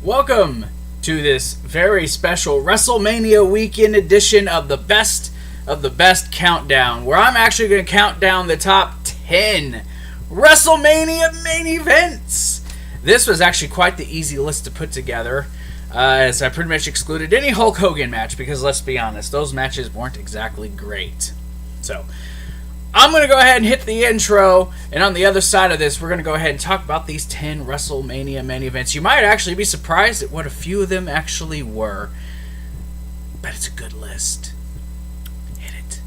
Welcome to this very special WrestleMania weekend edition of the Best Countdown, where I'm actually going to count down the top 10 WrestleMania main events. This was actually quite the easy list to put together, as I pretty much excluded any Hulk Hogan match, because let's be honest, those matches weren't exactly great. So, I'm going to go ahead and hit the intro, and on the other side of this, we're going to go ahead and talk about these 10 WrestleMania main events. You might actually be surprised at what a few of them actually were, but it's a good list. Hit it.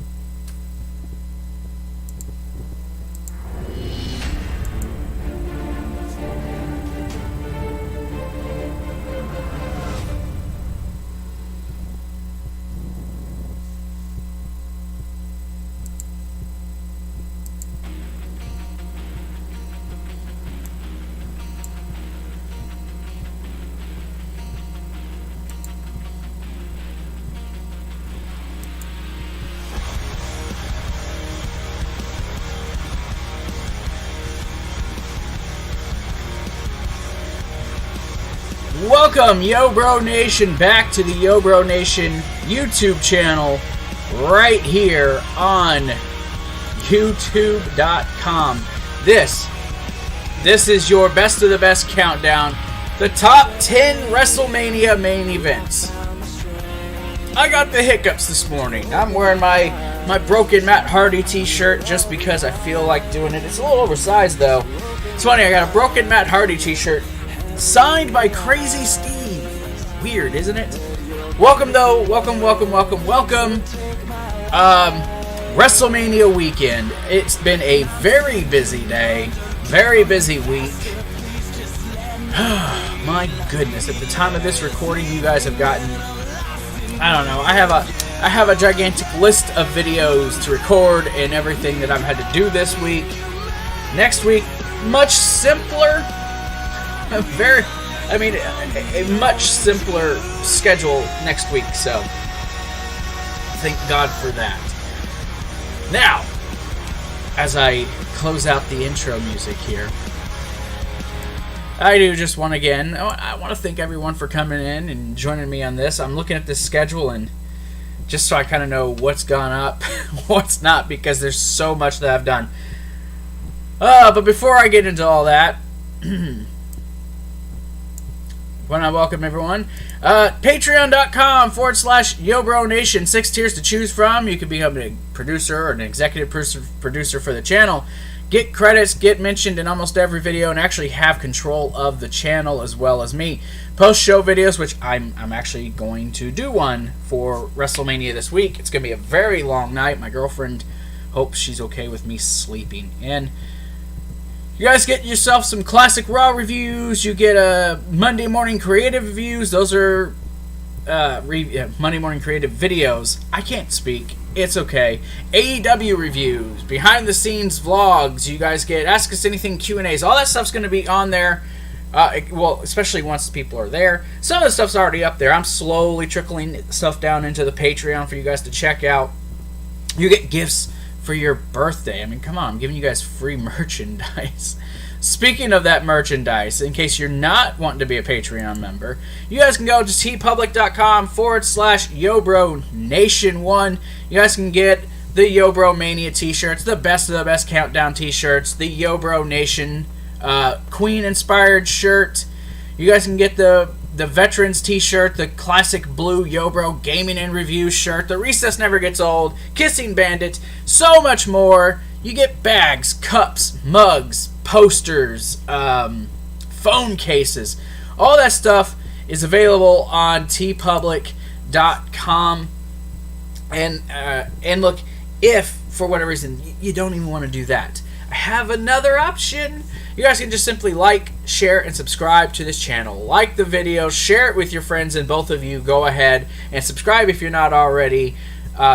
Welcome, Yo Bro Nation, back to the Yo Bro Nation YouTube channel right here on YouTube.com. This is your best of the best countdown, the top 10 WrestleMania main events. I got the hiccups this morning. I'm wearing my broken Matt Hardy t-shirt just because I feel like doing it. It's a little oversized though. It's funny, I got a broken Matt Hardy t-shirt signed by Crazy Steve. Weird, isn't it? Welcome, though. Welcome. WrestleMania weekend. It's been a very busy day. Very busy week. My goodness. At the time of this recording, you guys have gotten... I don't know. I have a gigantic list of videos to record and everything that I've had to do this week. Next week, much simpler. A much simpler schedule next week, so thank God for that. Now, as I close out the intro music here, I do just want to thank everyone for coming in and joining me on this. I'm looking at this schedule, and just so I kind of know what's gone up, what's not, because there's so much that I've done. But before I get into all that, want to welcome everyone. Patreon.com/YoBroNation. 6 tiers to choose from. You can become a producer or an executive producer for the channel. Get credits, get mentioned in almost every video, and actually have control of the channel as well as me. Post-show videos, which I'm actually going to do one for WrestleMania this week. It's going to be a very long night. My girlfriend hopes she's okay with me sleeping. And you guys get yourself some classic Raw reviews. You get Monday morning creative reviews. Those are Monday morning creative videos. I can't speak. It's okay. AEW reviews, behind the scenes vlogs. You guys get Ask Us Anything Q&As. All that stuff's going to be on there. Well, especially once people are there. Some of the stuff's already up there. I'm slowly trickling stuff down into the Patreon for you guys to check out. You get gifts for your birthday. I mean, come on, I'm giving you guys free merchandise. Speaking of that merchandise, in case you're not wanting to be a Patreon member, you guys can go to TeePublic.com/YoBroNation1. You guys can get the Yo Bro Mania t-shirts, the best of the best countdown t-shirts, the Yo Bro Nation Queen-inspired shirt. You guys can get the Veterans t-shirt, the classic blue Yo Bro Gaming and Review shirt, the Recess Never Gets Old, Kissing Bandit, so much more. You get bags, cups, mugs, posters, phone cases. All that stuff is available on TeePublic.com. And look, if for whatever reason you don't even want to do that, I have another option. You guys can just simply like, share, and subscribe to this channel. Like the video, share it with your friends, and both of you go ahead and subscribe if you're not already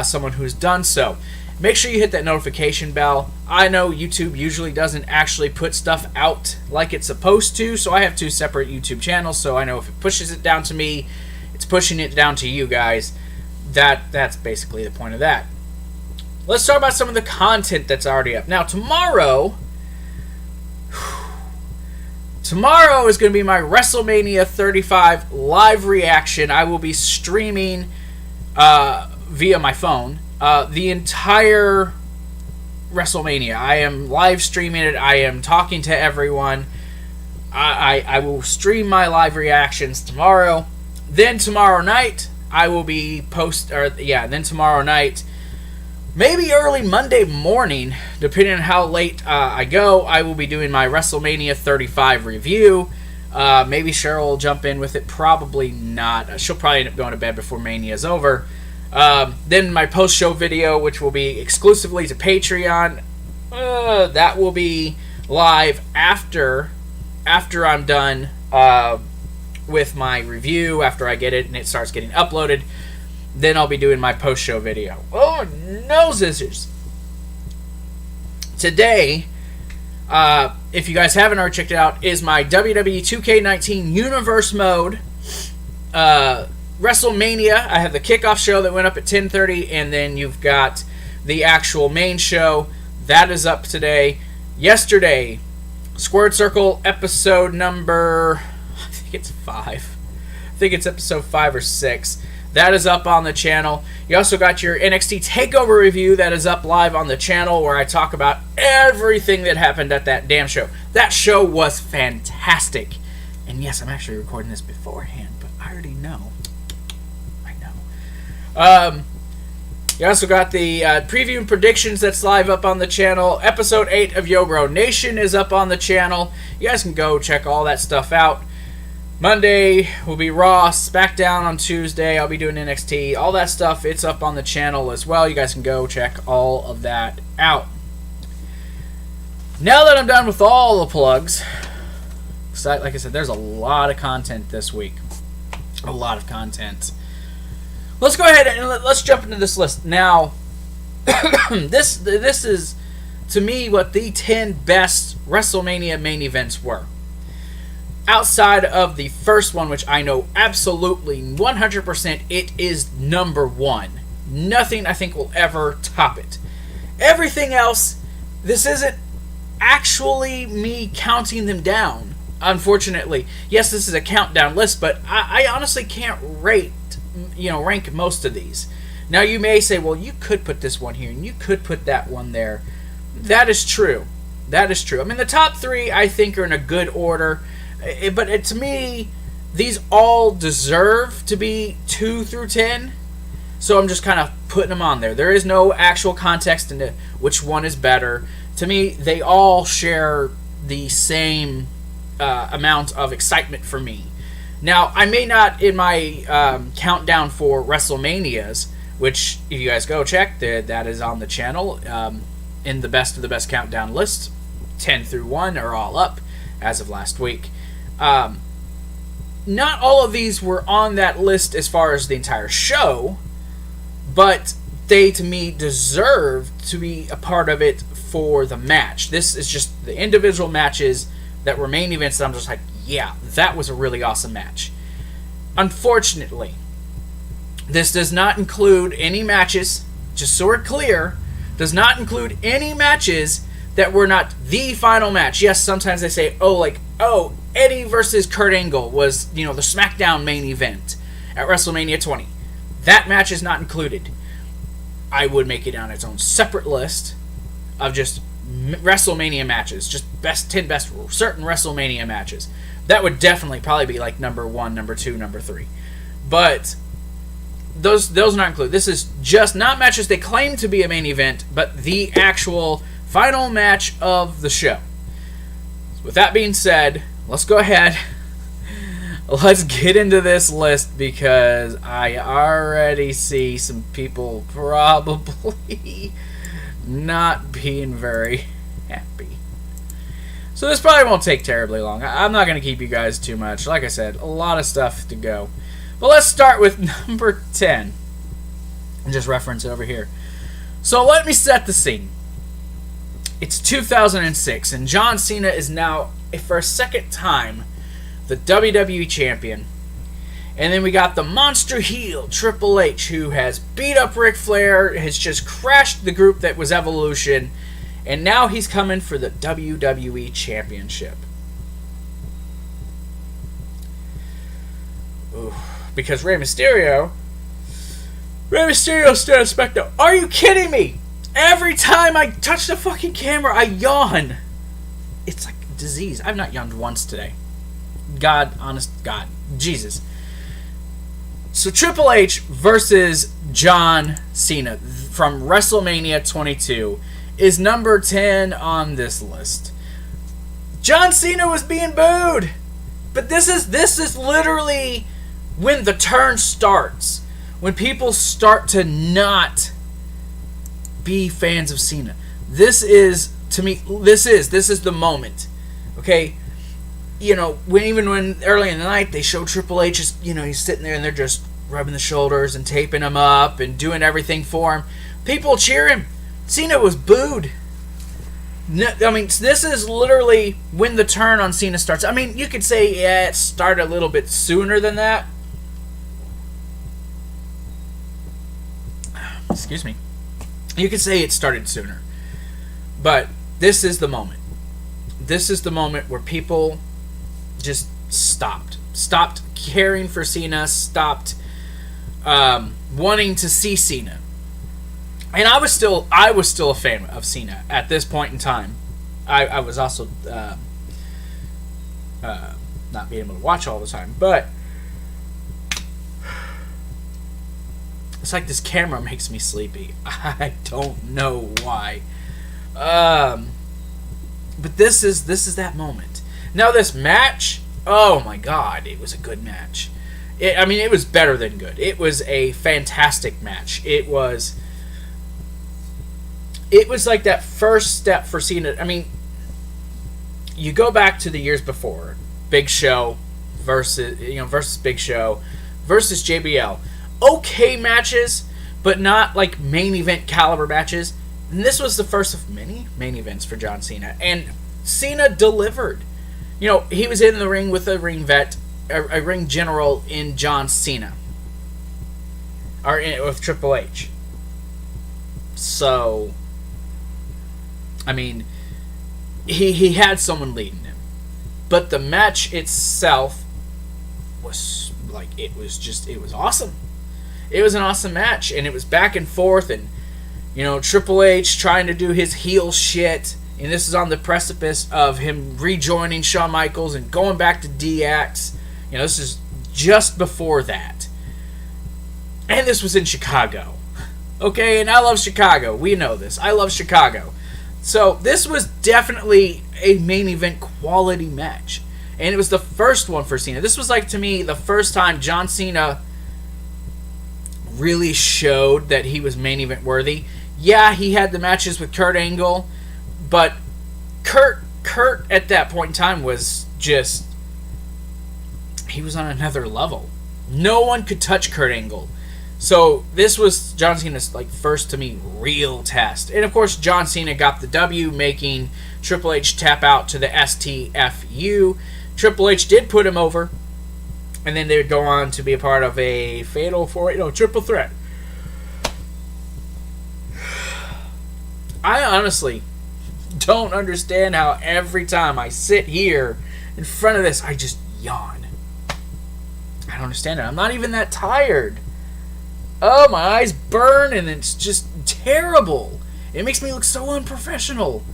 someone who's done so. Make sure you hit that notification bell. I know YouTube usually doesn't actually put stuff out like it's supposed to, so I have 2 separate YouTube channels, so I know if it pushes it down to me, it's pushing it down to you guys. That's basically the point of that. Let's talk about some of the content that's already up. Now, tomorrow Tomorrow is going to be my WrestleMania 35 live reaction. I will be streaming via my phone the entire WrestleMania. I am live streaming it. I am talking to everyone. I will stream my live reactions tomorrow. Then tomorrow night, I will be then tomorrow night, maybe early Monday morning, depending on how late I go, I will be doing my WrestleMania 35 review. Maybe Cheryl will jump in with it. Probably not. She'll probably end up going to bed before Mania is over. Then my post-show video, which will be exclusively to Patreon, that will be live after I'm done with my review, after I get it and it starts getting uploaded. Then I'll be doing my post-show video. Oh, no scissors. Today, if you guys haven't already checked it out, is my WWE 2K19 Universe Mode WrestleMania. I have the kickoff show that went up at 10:30, and then you've got the actual main show. That is up today. Yesterday, Squared Circle episode number, I think it's 5. I think it's episode 5 or 6. That is up on the channel. You also got your NXT TakeOver review that is up live on the channel, where I talk about everything that happened at that damn show. That show was fantastic. And yes, I'm actually recording this beforehand, but I already know. I know. You also got the preview and predictions that's live up on the channel. Episode 8 of Yo Bro Nation is up on the channel. You guys can go check all that stuff out. Monday will be Raw, SmackDown on Tuesday. I'll be doing NXT. All that stuff, it's up on the channel as well. You guys can go check all of that out. Now that I'm done with all the plugs, like I said, there's a lot of content this week. A lot of content. Let's go ahead and let's jump into this list. Now, this is, to me, what the 10 best WrestleMania main events were. Outside of the first one, which I know absolutely 100% it is number 1. Nothing, I think, will ever top it. Everything else, this isn't actually me counting them down, unfortunately. Yes, this is a countdown list, but I honestly can't rank most of these. Now, you may say, well, you could put this one here, and you could put that one there. That is true. That is true. I mean, the top 3, I think, are in a good order. But to me, these all deserve to be 2 through 10. So I'm just kind of putting them on there. There is no actual context into which one is better. To me, they all share the same amount of excitement for me. Now, I may not, in my countdown for WrestleManias, which, if you guys go check, that is on the channel, in the best of the best countdown list, 10 through 1 are all up as of last week. Not all of these were on that list as far as the entire show, but they, to me, deserve to be a part of it for the match. This is just the individual matches that were main events that I'm just like, yeah, that was a really awesome match. Unfortunately, this does not include any matches, just so we're clear, does not include any matches that were not the final match. Yes, sometimes they say, Eddie versus Kurt Angle was, the SmackDown main event at WrestleMania 20. That match is not included. I would make it on its own separate list of just WrestleMania matches, just 10 best certain WrestleMania matches. That would definitely probably be like number 1, number 2, number 3. But those are not included. This is just not matches they claim to be a main event, but the actual final match of the show. With that being said, let's go ahead. Let's get into this list, because I already see some people probably not being very happy. So this probably won't take terribly long. I'm not going to keep you guys too much. Like I said, a lot of stuff to go. But let's start with number 10. And just reference it over here. So let me set the scene. It's 2006, and John Cena is now, for a second time, the WWE Champion. And then we got the monster heel, Triple H, who has beat up Ric Flair, has just crashed the group that was Evolution, and now he's coming for the WWE Championship. Ooh, because Rey Mysterio stood a spectacle. Are you kidding me? Every time I touch the fucking camera, I yawn. It's like a disease. I've not yawned once today. God, honest God. Jesus. So Triple H versus John Cena from WrestleMania 22 is number 10 on this list. John Cena was being booed. But this is literally when the turn starts. When people start to not be fans of Cena. This is, to me, this is the moment. Okay? You know, when early in the night they show Triple H, he's sitting there and they're just rubbing the shoulders and taping him up and doing everything for him. People cheer him. Cena was booed. No, I mean, this is literally when the turn on Cena starts. I mean, you could say, yeah, it started a little bit sooner than that. Excuse me. You could say it started sooner. But this is the moment. This is the moment where people just stopped caring for Cena, stopped wanting to see Cena. And I was still a fan of Cena at this point in time. I was also not being able to watch all the time, but it's like this camera makes me sleepy. I don't know why. But this is that moment. Now this match, oh my God, it was a good match. It was better than good. It was a fantastic match. It was like that first step for Cena. I mean, you go back to the years before, Big Show versus Big Show versus JBL. Okay matches, but not like main event caliber matches. And this was the first of many main events for John Cena, and Cena delivered. He was in the ring with a ring vet, a ring general in John Cena, with Triple H. So, I mean, he had someone leading him, but the match itself was it was awesome. It was an awesome match, and it was back and forth, and Triple H trying to do his heel shit, and this is on the precipice of him rejoining Shawn Michaels and going back to DX. This is just before that, and this was in Chicago. Okay, and I love Chicago. We know this. I love Chicago. So this was definitely a main event quality match. And it was the first one for Cena. This was, to me, the first time John Cena really showed that he was main event worthy. Yeah, he had the matches with Kurt Angle, but Kurt at that point in time was just... he was on another level. No one could touch Kurt Angle. So this was John Cena's first, to me, real test. And of course, John Cena got the W, making Triple H tap out to the STFU. Triple H did put him over, and then they would go on to be a part of a fatal triple threat. I honestly don't understand how every time I sit here in front of this, I just yawn. I don't understand it. I'm not even that tired. Oh, my eyes burn, and it's just terrible. It makes me look so unprofessional.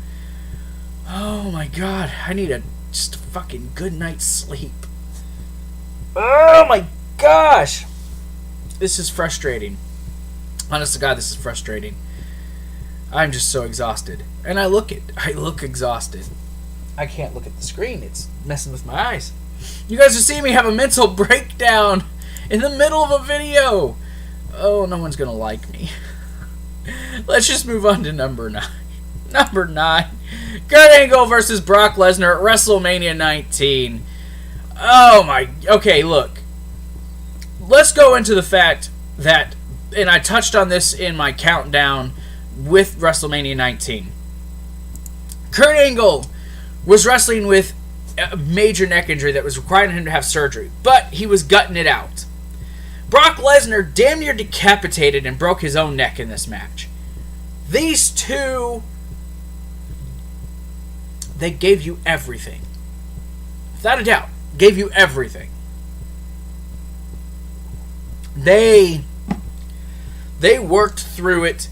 Oh, my God. I need just a fucking good night's sleep. Oh, my gosh. This is frustrating. Honest to God, this is frustrating. I'm just so exhausted. And I look exhausted. I can't look at the screen. It's messing with my eyes. You guys are seeing me have a mental breakdown in the middle of a video. Oh, no one's going to like me. Let's just move on to number 9. Number 9. Kurt Angle versus Brock Lesnar at WrestleMania 19. Oh my... okay, look. Let's go into the fact that... and I touched on this in my countdown with WrestleMania 19. Kurt Angle was wrestling with a major neck injury that was requiring him to have surgery, but he was gutting it out. Brock Lesnar damn near decapitated and broke his own neck in this match. These two, they gave you everything. Without a doubt, gave you everything. They worked through it.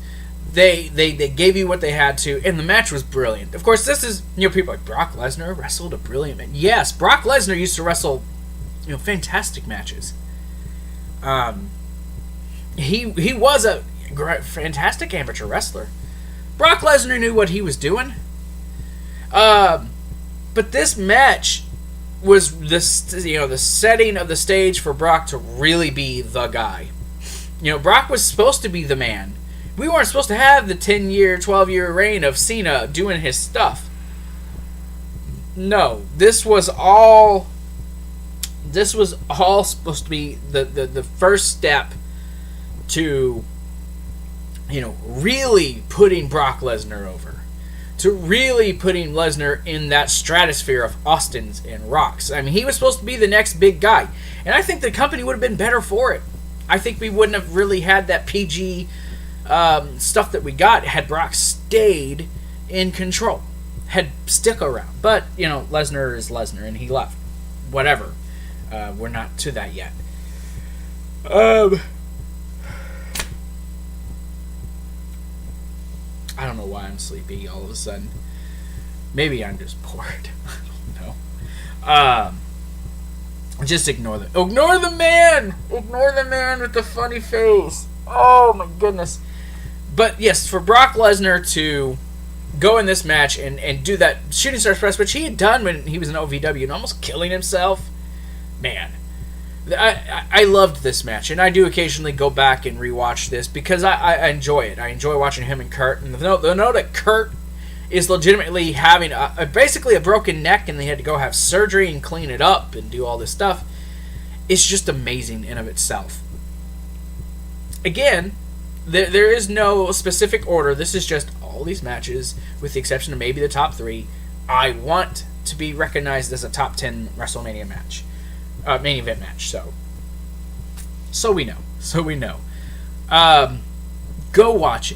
They gave you what they had to, and the match was brilliant. Of course, this is, people are like, Brock Lesnar wrestled a brilliant match. Yes, Brock Lesnar used to wrestle, fantastic matches. He was a fantastic amateur wrestler. Brock Lesnar knew what he was doing. But this match was the setting of the stage for Brock to really be the guy. Brock was supposed to be the man. We weren't supposed to have the 10-year, 12-year reign of Cena doing his stuff. No, this was all supposed to be the first step to, really putting Brock Lesnar over. To really putting Lesnar in that stratosphere of Austins and Rocks. I mean, he was supposed to be the next big guy. And I think the company would have been better for it. I think we wouldn't have really had that PG stuff that we got had Brock stayed in control, had stick around. But Lesnar is Lesnar, and he left. Whatever. We're not to that yet. I don't know why I'm sleepy all of a sudden. Maybe I'm just bored. I don't know. Just ignore the man. Ignore the man with the funny face. Oh my goodness. But yes, for Brock Lesnar to go in this match and do that shooting star press, which he had done when he was in OVW and almost killing himself, man, I loved this match, and I do occasionally go back and rewatch this because I enjoy it. I enjoy watching him and Kurt, and the note that Kurt is legitimately having basically a broken neck, and they had to go have surgery and clean it up and do all this stuff. It's just amazing in of itself. Again, there is no specific order. This is just all these matches, with the exception of maybe the top 3. I want to be recognized as a top 10 WrestleMania match. Main event match, so we know. Go watch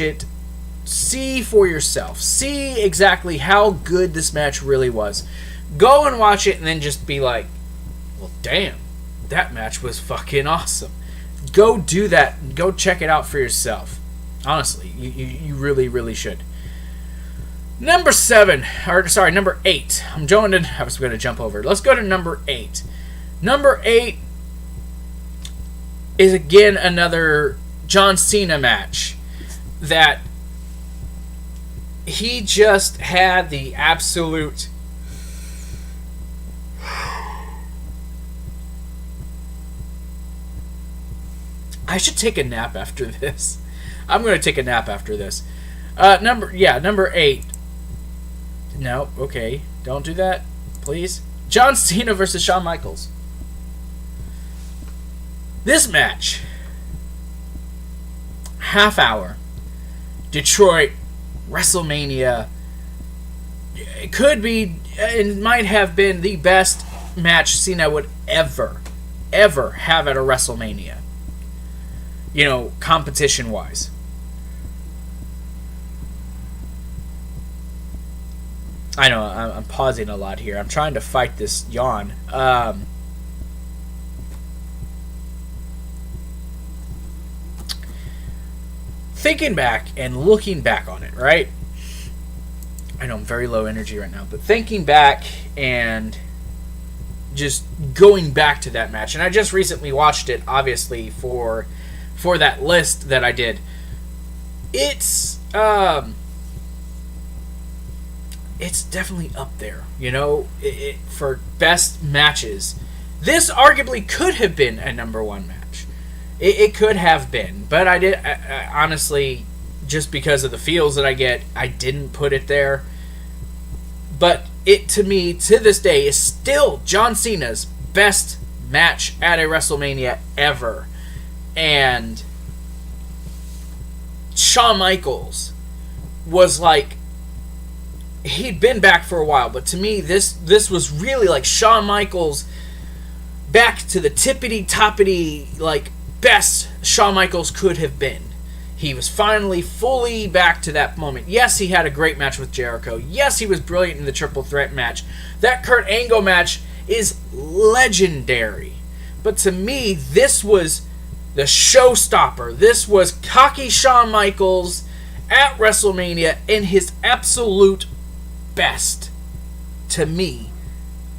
it. See for yourself. See exactly how good this match really was. Go and watch it and then just be like, well, damn, that match was fucking awesome. Go do that. Go check it out for yourself. Honestly, you really, really should. Number 8. I was going to jump over. Let's go to number 8. Number 8 is again another John Cena match that he just had the absolute I should take a nap after this. I'm going to take a nap after this. Number 8. No, okay. Don't do that, please. John Cena versus Shawn Michaels. This match, half hour, Detroit, WrestleMania. It could be, it might have been the best match Cena would ever have at a WrestleMania. Competition-wise. I know, I'm pausing a lot here. I'm trying to fight this yawn. Thinking back and looking back on it, right? I know I'm very low energy right now, but thinking back and just going back to that match, and I just recently watched it, obviously, for that list that I did. It's definitely up there, for best matches. This arguably could have been a number 1 match. It could have been, but I honestly, just because of the feels that I get, I didn't put it there. But it, to me, to this day, is still John Cena's best match at a WrestleMania ever. And Shawn Michaels was like, he'd been back for a while, but to me, this was really like Shawn Michaels back to the tippity-toppity, like, best Shawn Michaels could have been. He was finally fully back to that moment. Yes, he had a great match with Jericho. Yes, he was brilliant in the triple threat match. That Kurt Angle match is legendary. But to me, this was the showstopper. This was cocky Shawn Michaels at WrestleMania in his absolute best. To me,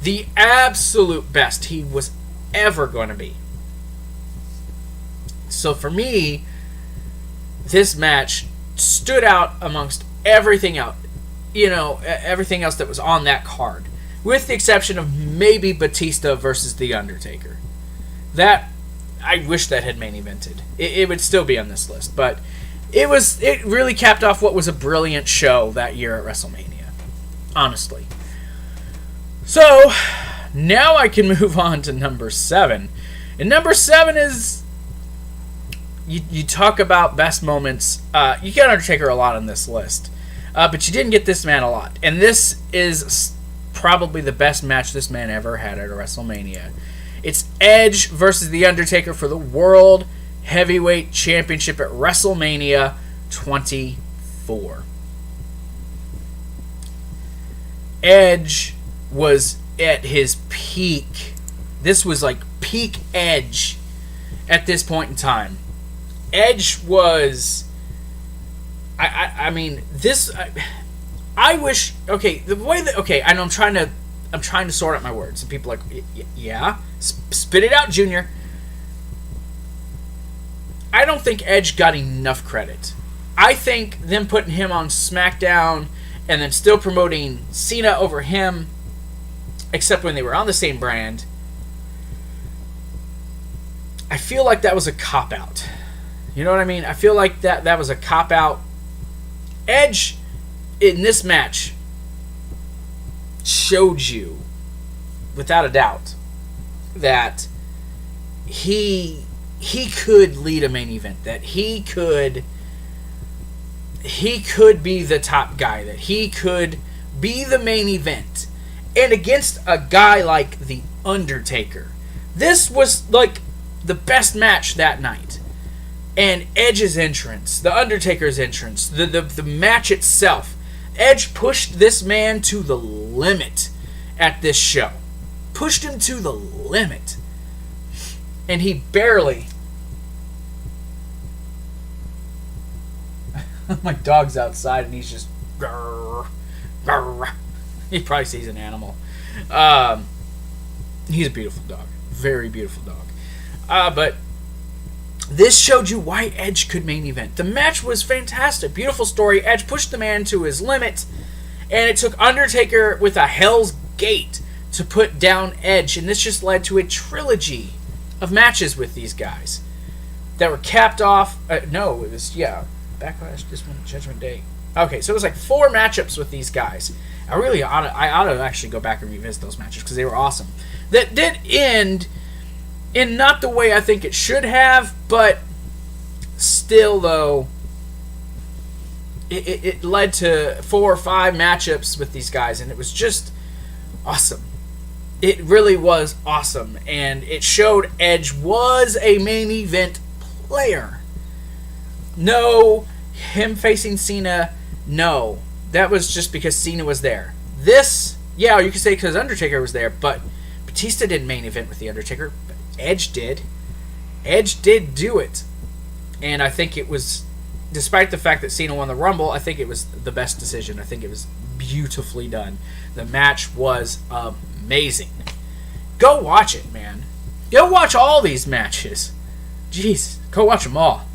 the absolute best he was ever going to be. So for me, this match stood out amongst everything else. Everything else that was on that card. With the exception of maybe Batista versus The Undertaker. That, I wish that had main evented. It would still be on this list. But it really capped off what was a brilliant show that year at WrestleMania. Honestly. So, now I can move on to number 7. And number 7 is... You talk about best moments. You get Undertaker a lot on this list. But you didn't get this man a lot. And this is probably the best match this man ever had at a WrestleMania. It's Edge versus The Undertaker for the World Heavyweight Championship at WrestleMania 24. Edge was at his peak. This was like peak Edge at this point in time. Edge was... I mean, this... I wish... Okay, the way that... Okay, I know I'm trying to sort out my words. And people are like, yeah? Spit it out, Junior. I don't think Edge got enough credit. I think them putting him on SmackDown and then still promoting Cena over him, except when they were on the same brand, I feel like that was a cop-out. You know what I mean? I feel like that was a cop-out. Edge, in this match, showed you, without a doubt, that he could lead a main event, that he could be the top guy, that he could be the main event. And against a guy like The Undertaker, this was like the best match that night. And Edge's entrance, The Undertaker's entrance, the match itself, Edge pushed this man to the limit at this show. Pushed him to the limit. And he barely... My dog's outside and he's just... Grrr, grrr. He probably sees an animal. He's a beautiful dog. Very beautiful dog. But this showed you why Edge could main event. The match was fantastic. Beautiful story. Edge pushed the man to his limit. And it took Undertaker with a Hell's Gate to put down Edge. And this just led to a trilogy of matches with these guys that were capped off. No, it was, Backlash, this one, Judgment Day. Okay, so it was like 4 matchups with these guys. I ought to actually go back and revisit those matches because they were awesome. That did end in not the way I think it should have, but still, though, it led to 4 or 5 matchups with these guys, and it was just awesome. It really was awesome, and it showed Edge was a main event player. No, him facing Cena, no. That was just because Cena was there. This, yeah, you could say because Undertaker was there, but Batista didn't main event with The Undertaker. But Edge did. Edge did do it. And I think it was, despite the fact that Cena won the Rumble, I think it was the best decision. I think it was beautifully done. The match was amazing. Go watch it, man. Go watch all these matches. Jeez, go watch them all.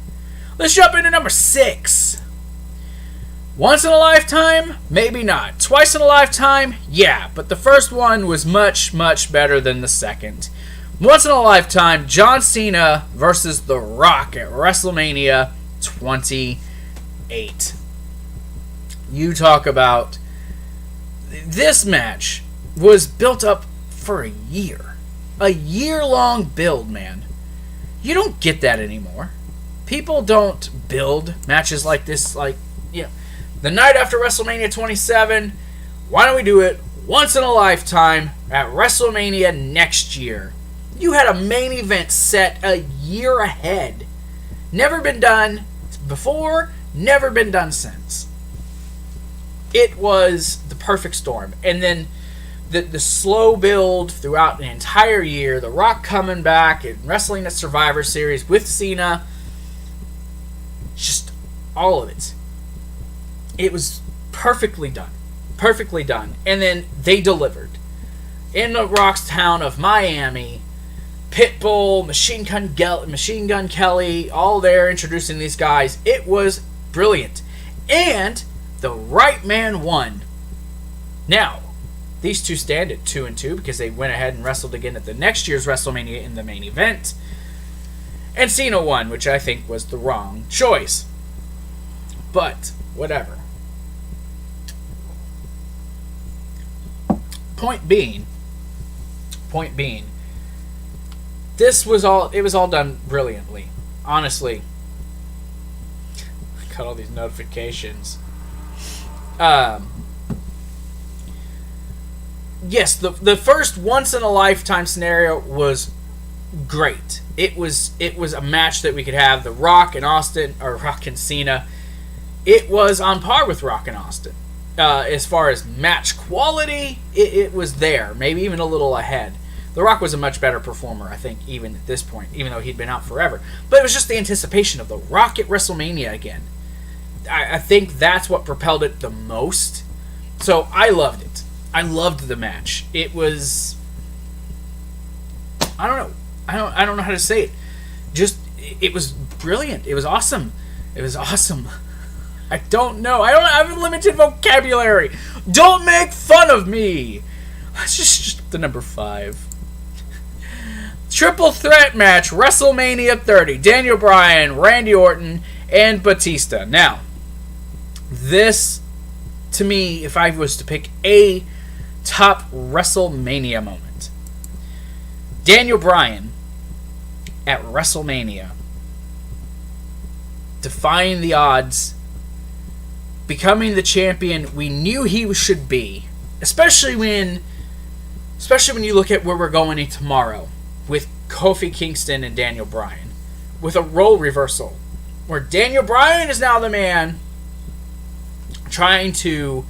Let's jump into number 6. Once in a lifetime? Maybe not. Twice in a lifetime? Yeah, but the first one was much, much better than the second. Once in a lifetime, John Cena versus The Rock at WrestleMania 28. You talk about... This match was built up for a year. A year-long build, man. You don't get that anymore. People don't build matches like this, the night after WrestleMania 27, why don't we do it once in a lifetime at WrestleMania next year? You had a main event set a year ahead. Never been done before, never been done since. It was the perfect storm. And then the slow build throughout an entire year, The Rock coming back and wrestling at Survivor Series with Cena, just all of it. It was perfectly done. Perfectly done. And then they delivered. In the Rock's town of Miami, Pitbull, Machine Gun Kelly, all there introducing these guys. It was brilliant. And the right man won. Now, these two stand at 2-2 because they went ahead and wrestled again at the next year's WrestleMania in the main event. And Cena won, which I think was the wrong choice. But, whatever. Point being, it was all done brilliantly. Honestly. I got all these notifications. Yes, the first once-in-a-lifetime scenario was great. It was a match that we could have. The Rock and Austin, or Rock and Cena, it was on par with Rock and Austin. As far as match quality, it was there. Maybe even a little ahead. The Rock was a much better performer, I think, even at this point, even though he'd been out forever. But it was just the anticipation of The Rock at WrestleMania again. I think that's what propelled it the most. So I loved it. I loved the match. It was... I don't know. I don't know how to say it. Just, it was brilliant. It was awesome. It was awesome. I don't know. I have a limited vocabulary. Don't make fun of me. Let's just the number 5. Triple threat match, WrestleMania 30. Daniel Bryan, Randy Orton, and Batista. Now, this, to me, if I was to pick a top WrestleMania moment, Daniel Bryan at WrestleMania, defying the odds, becoming the champion we knew he should be, especially when you look at where we're going tomorrow with Kofi Kingston and Daniel Bryan, with a role reversal where Daniel Bryan is now the man trying to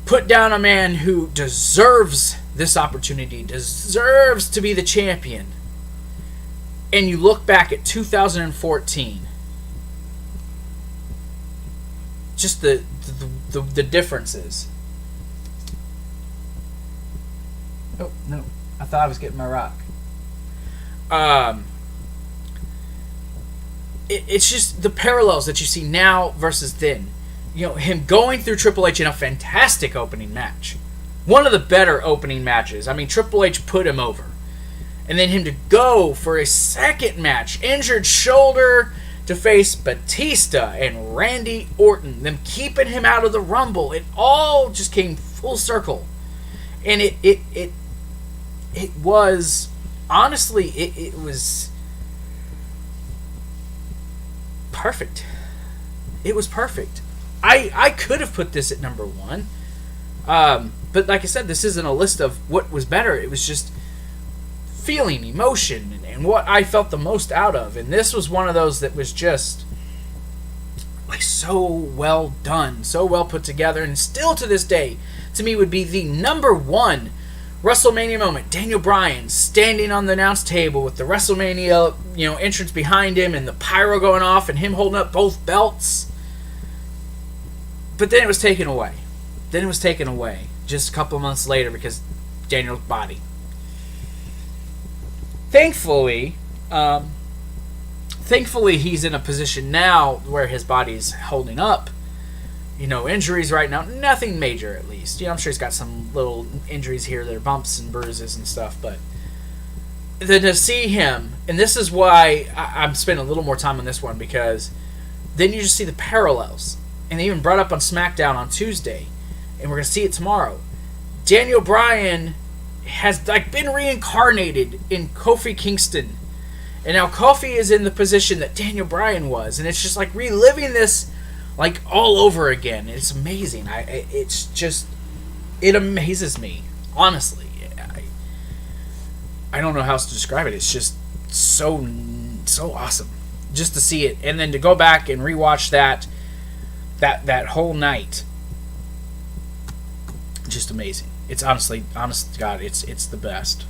put down a man who deserves this opportunity, deserves to be the champion. And you look back at 2014, just the differences. Oh, no. I thought I was getting my rock. It's just the parallels that you see now versus then. You know, him going through Triple H in a fantastic opening match. One of the better opening matches. I mean, Triple H put him over. And then him to go for a second match, injured shoulder, to face Batista and Randy Orton. Them keeping him out of the Rumble. It all just came full circle. And it was, honestly, it was perfect. It was perfect. I could have put this at number 1. But like I said, this isn't a list of what was better. It was just feeling, emotion, and what I felt the most out of. And this was one of those that was just like so well done, so well put together, and still to this day, to me, would be the number 1 WrestleMania moment. Daniel Bryan standing on the announce table with the WrestleMania, entrance behind him and the pyro going off and him holding up both belts. But then it was taken away. Just a couple of months later because Daniel's body. Thankfully, he's in a position now where his body's holding up. Injuries right now, nothing major at least. I'm sure he's got some little injuries here, there, bumps and bruises and stuff, but then to see him, and this is why I'm spending a little more time on this one, because then you just see the parallels. And they even brought up on SmackDown on Tuesday, and we're going to see it tomorrow. Daniel Bryan has been reincarnated in Kofi Kingston. And now Kofi is in the position that Daniel Bryan was. And it's just like reliving this all over again. It's amazing. It amazes me. Honestly. I don't know how else to describe it. It's just so awesome. Just to see it. And then to go back and rewatch that whole night. Just amazing. It's honest to God, it's the best.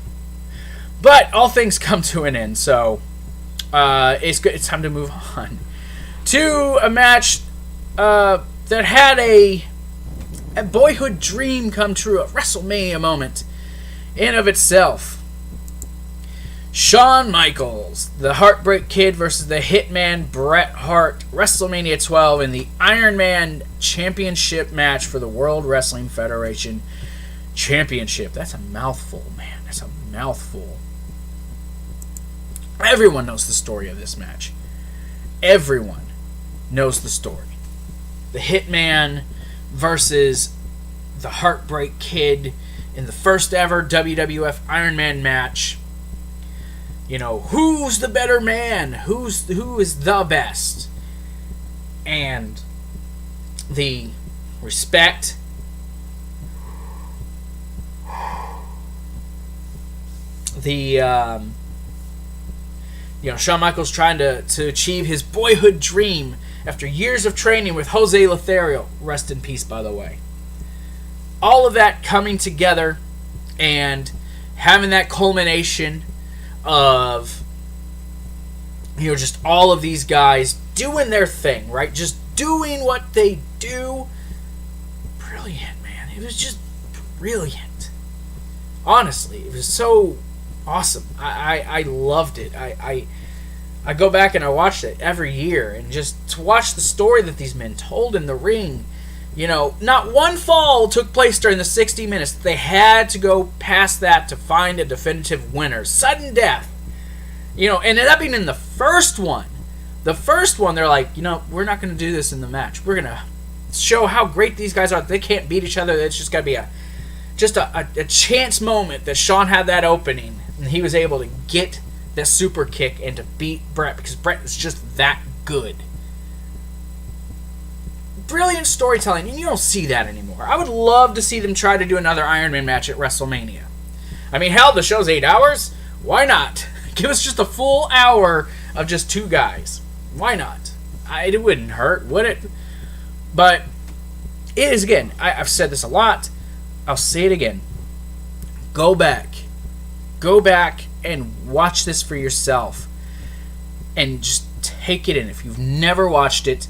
But all things come to an end, so it's good. It's time to move on to a match that had a boyhood dream come true, a WrestleMania moment in of itself. Shawn Michaels, the Heartbreak Kid versus the Hitman Bret Hart, WrestleMania 12 in the Iron Man Championship match for the World Wrestling Federation Championship. That's a mouthful, man. That's a mouthful. Everyone knows the story of this match. Everyone knows the story. The Hitman versus the Heartbreak Kid in the first ever WWF Iron Man match. You know, who's the better man? Who is the best? And the respect, the Shawn Michaels trying to achieve his boyhood dream after years of training with Jose Lothario. Rest in peace, by the way. All of that coming together and having that culmination of, just all of these guys doing their thing, right? Just doing what they do. Brilliant, man. It was just brilliant. Honestly, it was so awesome. I loved it. I go back and I watch it every year, and just to watch the story that these men told in the ring. Not one fall took place during the 60 minutes. They had to go past that to find a definitive winner. Sudden death. Ended up being in the first one. The first one, they're like, we're not going to do this in the match. We're going to show how great these guys are. They can't beat each other. It's just got to be a chance moment that Shawn had that opening, and he was able to get the super kick and to beat Bret, because Bret is just that good. Brilliant storytelling, and you don't see that anymore. I would love to see them try to do another Iron Man match at WrestleMania. I mean, hell, the show's 8 hours. Why not? Give us just a full hour of just two guys. Why not? It wouldn't hurt, would it? But it is, again, I've said this a lot. I'll say it again. Go back and watch this for yourself, and just take it in. If you've never watched it,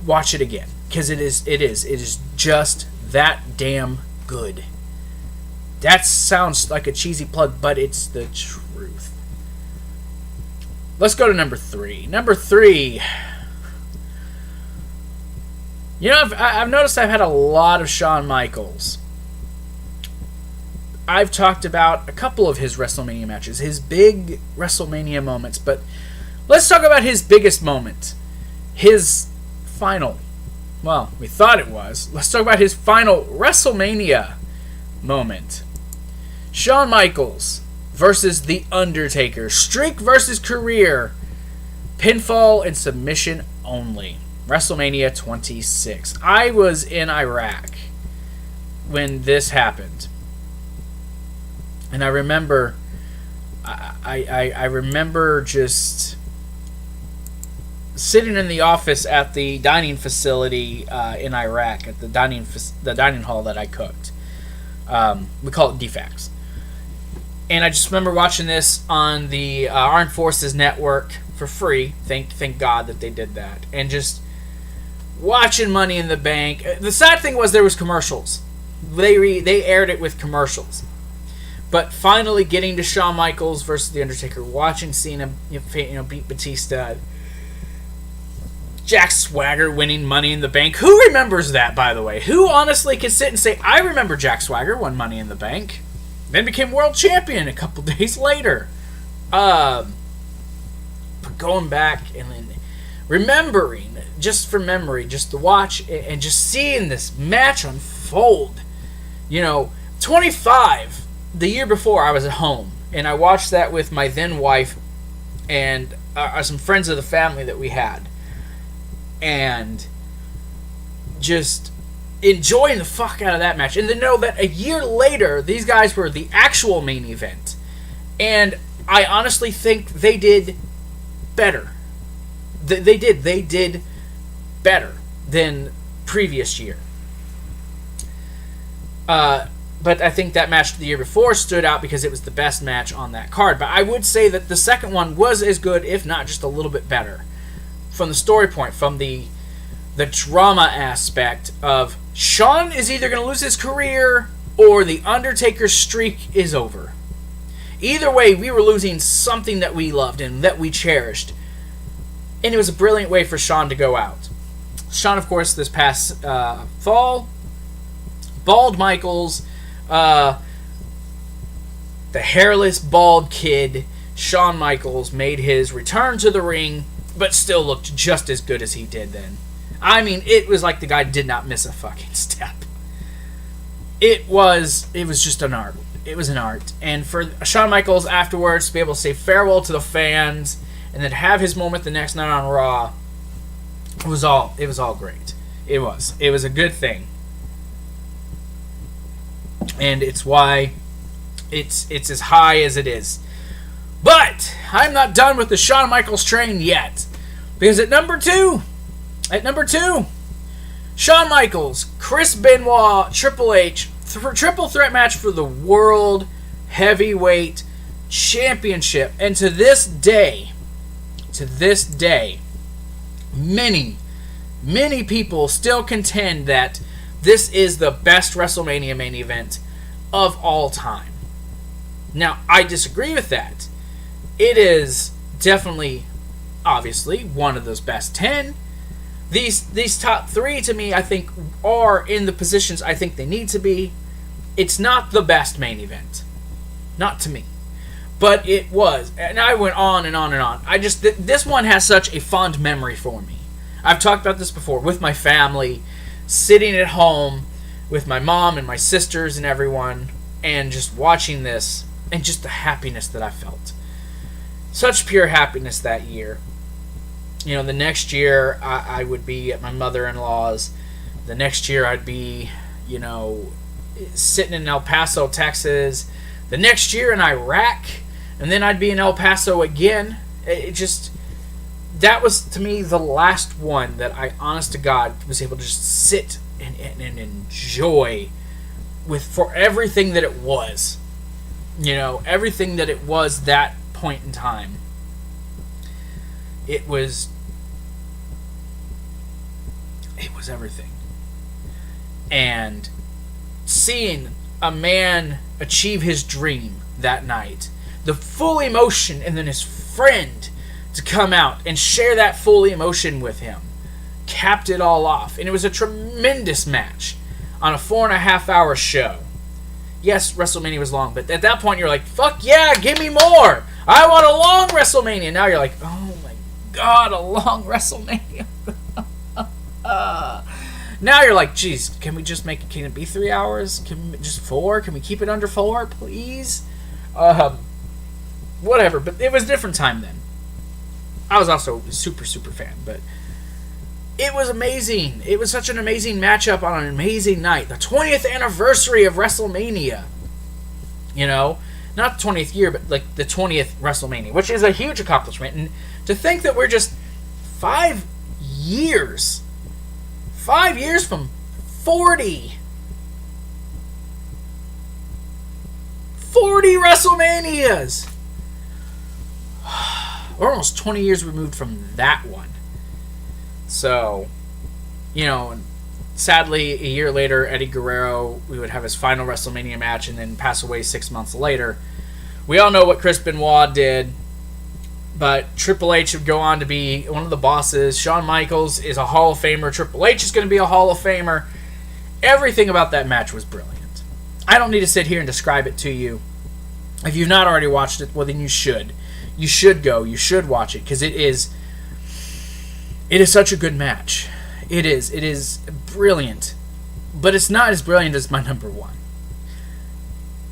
watch it again, because it is just that damn good. That sounds like a cheesy plug, but it's the truth. Let's go to number 3. Number 3. I've noticed I've had a lot of Shawn Michaels. I've talked about a couple of his WrestleMania matches, his big WrestleMania moments, but let's talk about his biggest moment. His final. Well, we thought it was. Let's talk about his final WrestleMania moment. Shawn Michaels versus The Undertaker. Streak versus career. Pinfall and submission only. WrestleMania 26. I was in Iraq when this happened. And I remember I remember just sitting in the office at the dining facility in Iraq, at the dining hall that I cooked. We call it DFAX. And I just remember watching this on the Armed Forces Network for free. Thank God that they did that. And just watching Money in the Bank. The sad thing was there was commercials. They aired it with commercials. But finally getting to Shawn Michaels versus The Undertaker, watching Cena beat Batista, Jack Swagger winning Money in the Bank. Who remembers that, by the way? Who honestly can sit and say, I remember Jack Swagger won Money in the Bank, then became world champion a couple days later. But going back and then remembering, just for memory, just to watch and just seeing this match unfold. 25. The year before, I was at home, and I watched that with my then wife and some friends of the family that we had, and just enjoying the fuck out of that match. And to know that a year later, these guys were the actual main event, and I honestly think they did better. They did better than previous year. But I think that match the year before stood out because it was the best match on that card. But I would say that the second one was as good, if not just a little bit better. From the story point, from the drama aspect of Shawn is either going to lose his career or the Undertaker's streak is over. Either way, we were losing something that we loved and that we cherished. And it was a brilliant way for Shawn to go out. Shawn, of course, this past fall, Bald Michaels, the hairless bald kid, Shawn Michaels, made his return to the ring, but still looked just as good as he did then. I mean, it was like the guy did not miss a fucking step. It was just an art. It was an art. And for Shawn Michaels afterwards to be able to say farewell to the fans and then have his moment the next night on Raw, it was all great. It was a good thing. And it's why it's as high as it is. But I'm not done with the Shawn Michaels train yet. Because at number two, Shawn Michaels, Chris Benoit, Triple H, triple threat match for the World Heavyweight Championship. And to this day, many people still contend that this is the best WrestleMania main event of all time. Now, I disagree with that. It is definitely, obviously, one of those best 10. These top 3, to me, I think, are in the positions I think they need to be. It's not the best main event. Not to me. But it was. And I went on and on and on. This one has such a fond memory for me. I've talked about this before with my family, sitting at home with my mom and my sisters and everyone, and just watching this, and just the happiness that I felt. Such pure happiness that year. You know, the next year I would be at my mother-in-law's. The next year I'd be, you know, sitting in El Paso, Texas. The next year in Iraq. And then I'd be in El Paso again. That was, to me, the last one that I, honest to God, was able to just sit and enjoy for everything that it was. You know, everything that it was that point in time. It was everything. And seeing a man achieve his dream that night, the full emotion, and then his friend to come out and share that full emotion with him, capped it all off. And it was a tremendous match on a 4.5 hour show. Yes, WrestleMania was long, but at that point you're like, fuck yeah, give me more. I want a long WrestleMania. Now you're like, oh my God, a long WrestleMania. Now you're like, geez, can we just make it, can it be 3 hours? Can we just 4? Can we keep it under 4, please? Whatever, but it was a different time then. I was also a super, super fan, but it was amazing. It was such an amazing matchup on an amazing night. The 20th anniversary of WrestleMania. You know, not the 20th year, but like the 20th WrestleMania, which is a huge accomplishment. And to think that we're just 5 years from 40 WrestleManias. We're almost 20 years removed from that one. So, you know, sadly, a year later, Eddie Guerrero, we would have his final WrestleMania match and then pass away 6 months later. We all know what Chris Benoit did, but Triple H would go on to be one of the bosses. Shawn Michaels is a Hall of Famer. Triple H is going to be a Hall of Famer. Everything about that match was brilliant. I don't need to sit here and describe it to you. If you've not already watched it, well, then you should. You should go. You should watch it, because it is such a good match. It is brilliant. But it's not as brilliant as my number one.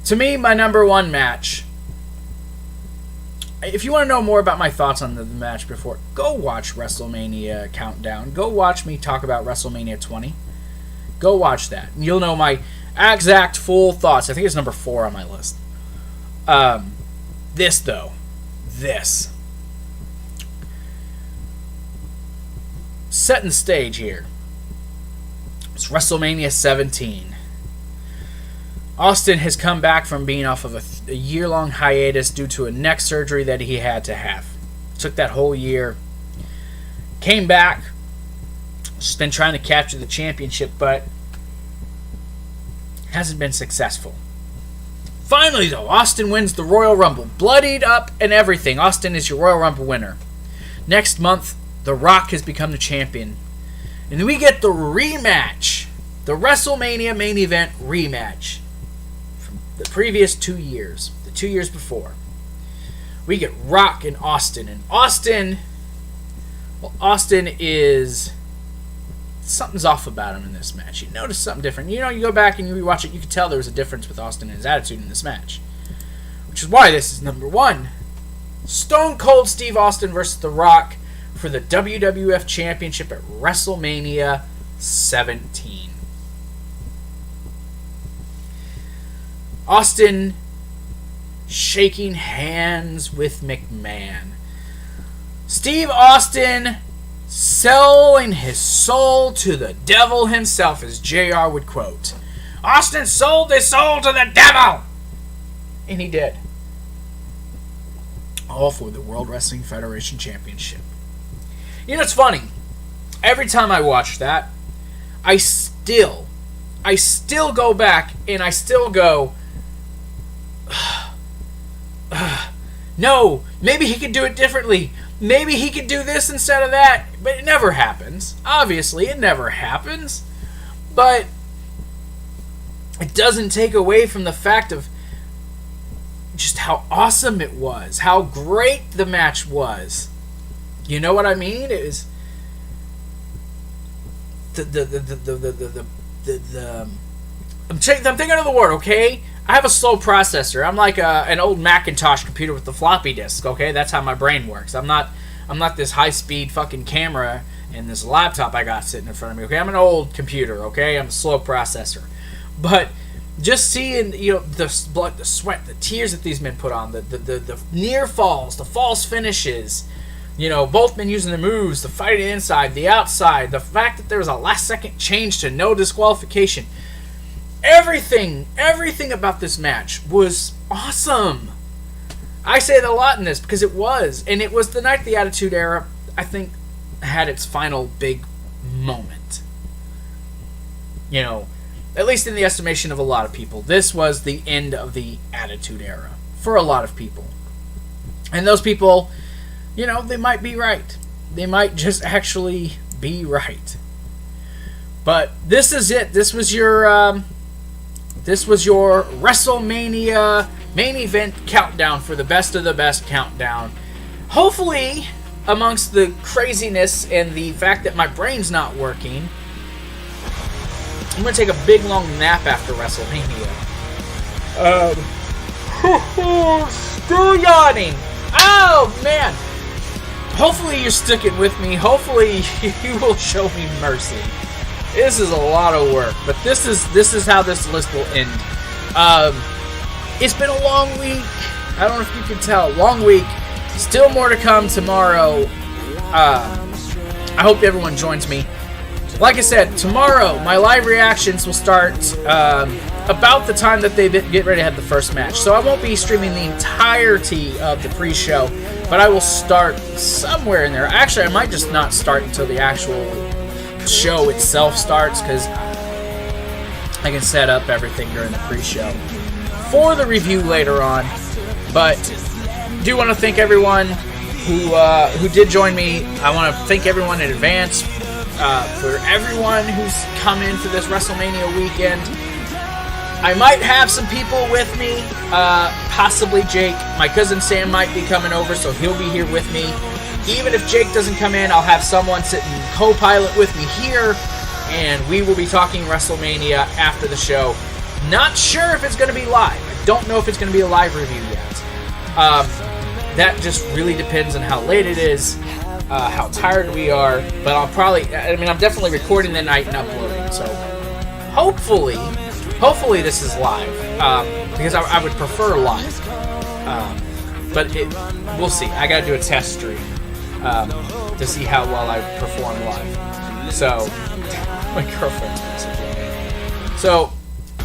To me, my number one match, if you want to know more about my thoughts on the match before, go watch WrestleMania Countdown. Go watch me talk about WrestleMania 20. Go watch that. And you'll know my exact full thoughts. I think it's number 4 on my list. This. Setting the stage here. It's WrestleMania 17. Austin has come back from being off of a year-long hiatus due to a neck surgery that he had to have. Took that whole year. Came back. Just been trying to capture the championship, but hasn't been successful. Finally, though, Austin wins the Royal Rumble. Bloodied up and everything. Austin is your Royal Rumble winner. Next month, The Rock has become the champion. And then we get the rematch. The WrestleMania main event rematch. From the previous 2 years. The 2 years before. We get Rock and Austin. And Austin is... something's off about him in this match. You notice something different. You go back and you rewatch it, you can tell there was a difference with Austin and his attitude in this match. Which is why this is number 1. Stone Cold Steve Austin versus The Rock for the WWF Championship at WrestleMania 17. Austin shaking hands with McMahon. Steve Austin selling his soul to the devil himself, as JR would quote. Austin sold his soul to the devil! And he did. All for the World Wrestling Federation Championship. You know, it's funny. Every time I watch that, I still go back and I still go, no, maybe he could do it differently. Maybe he could do this instead of that. But it never happens. Obviously, it never happens. But it doesn't take away from the fact of just how awesome it was. How great the match was. You know what I mean? It was I'm thinking of the word, okay? I have a slow processor. I'm like an old Macintosh computer with the floppy disk, okay? That's how my brain works. I'm not this high-speed fucking camera and this laptop I got sitting in front of me, okay? I'm an old computer, okay? I'm a slow processor. But just seeing, the blood, the sweat, the tears that these men put on, the near falls, the false finishes, both men using the moves, the fighting inside, the outside, the fact that there was a last-second change to no disqualification. Everything about this match was awesome. I say that a lot in this because it was. And it was the night the Attitude Era, I think, had its final big moment. At least in the estimation of a lot of people. This was the end of the Attitude Era for a lot of people. And those people, they might be right. They might just actually be right. But this is it. This was your WrestleMania main event countdown for the best of the best countdown. Hopefully, amongst the craziness and the fact that my brain's not working, I'm going to take a big long nap after WrestleMania. Still yawning. Oh, man. Hopefully you're sticking with me. Hopefully you will show me mercy. This is a lot of work, but this is how this list will end. It's been a long week. I don't know if you can tell. Long week. Still more to come tomorrow. I hope everyone joins me. Like I said, tomorrow my live reactions will start about the time that they get ready to have the first match. So I won't be streaming the entirety of the pre-show, but I will start somewhere in there. Actually, I might just not start until the actual show itself starts, because I can set up everything during the pre-show for the review later on. But do want to thank everyone who did join me. I want to thank everyone in advance for everyone who's come in for this WrestleMania weekend. I might have some people with me, possibly Jake. My cousin Sam might be coming over, so he'll be here with me. Even if Jake doesn't come in, I'll have someone sit and co-pilot with me here, and we will be talking WrestleMania after the show. Not sure if it's going to be live. I don't know if it's going to be a live review yet. That just really depends on how late it is, how tired we are, but I'm definitely recording the night and uploading, so hopefully this is live, because I would prefer live, but we'll see. I gotta do a test stream to see how well I perform live. So my girlfriend's messaging me. So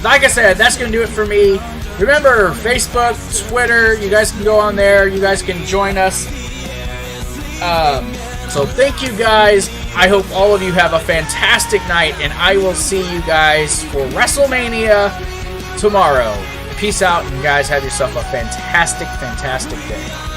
like I said, that's going to do it for me. Remember, Facebook, Twitter, you guys can go on there. You guys can join us. So thank you guys. I hope all of you have a fantastic night, and I will see you guys for WrestleMania tomorrow. Peace out, and guys, have yourself a fantastic, fantastic day.